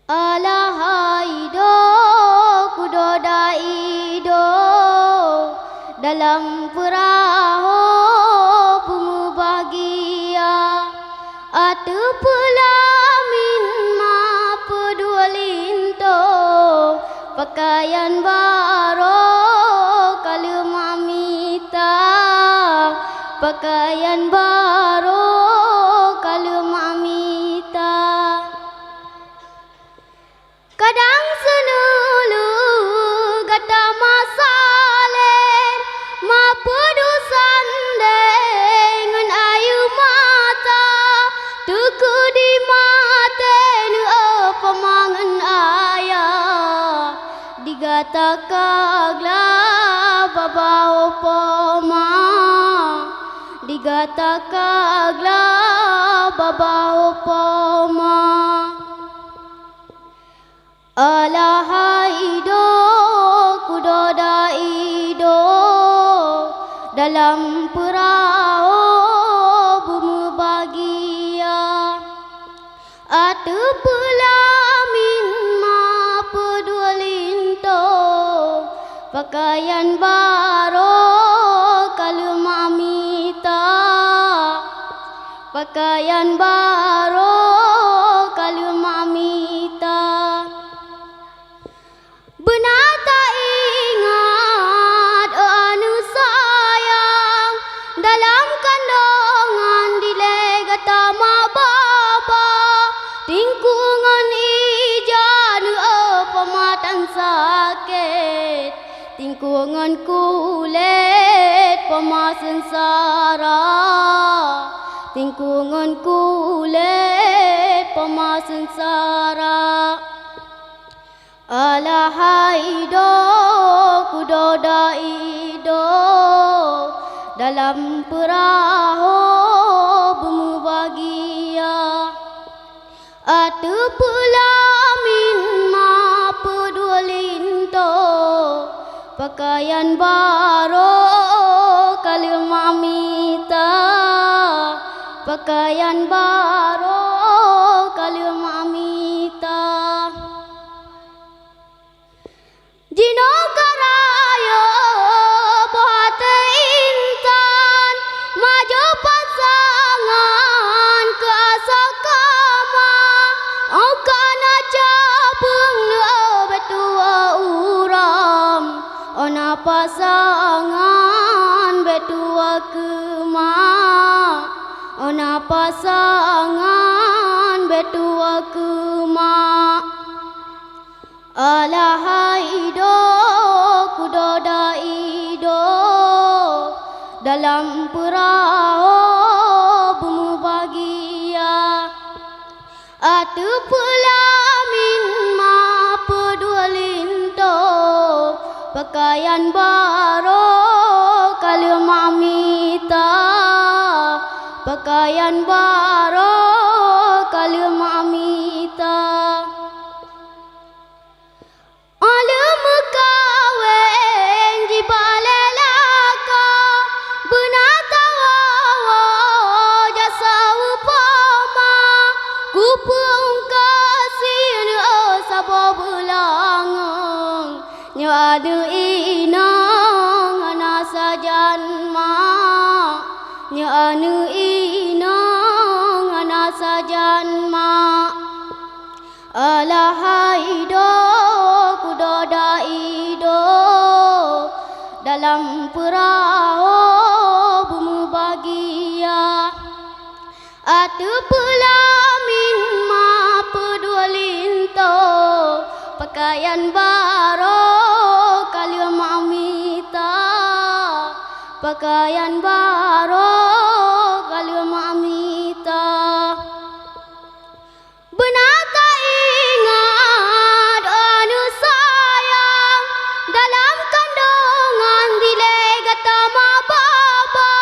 Alahai do kudodai do dalam perahu bunga bahagia atu pelamin ma pedualinto pakaian baru kalau mamita pakaian baru kalau mamita kadang senulu gata masalen ma pedusan dengan ayu mata tuku di mata nu apa mangan ayah digata kagla babao poma digata kagla babao poma alahai do kudodai do dalam perahu bunga bahagia atu pelamin ma pedualinto pakaian baru kalau mamita pakaian baru kalau mamita benar tak ingat anu sayang dalam kandungan dilegata ma baba tingkungan ijan apa matan sakit tingkungan kulit pemasensara tingkungan kulit pemasensara alahai do kudodai do dalam perahu bunga bahagia atu pelamin ma pedualinto pakaian baru kalau mamita pakaian baru kalau mamita Jino karaya buat intan maju pasangan ke asakama kana capung betua uram ona pasangan betua kema ona pasangan betua kema alahai do kudodai do dalam perahu bunga bahagia atu pelamin ma pedualinto pakaian baru kalau mamita pakaian baru kalau mamita alam kawen di balelaka benatawa jasa upama kupung kasih sababulang nyadu inang anasa janma nyanu inang anasa janma alahai do kudodai do dalam perahu bunga bahagia atu pelamin ma pedualinto pakaian baru kalau mamita pakaian baru kalau mamita benar tak ingat anu sayang dalam kandungan dilegata ma baba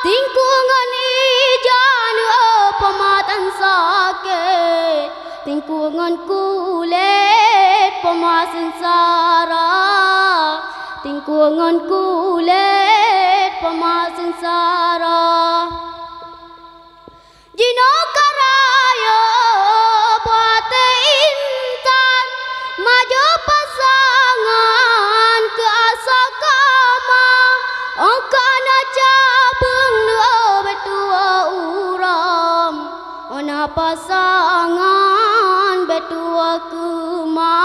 tingkungan ijan apa matan sakit tingkungan kulit pemasensara tingkungan kulit pemasensara Jino karaya buat pasangan betua kema,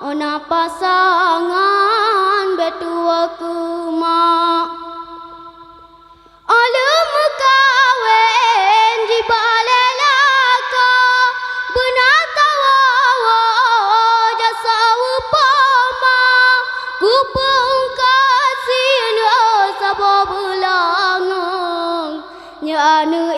ona pasangan betua kema. Alum kawen jibale laka, benatawa jasa upama, kupung kasih sabo belangang, nyanu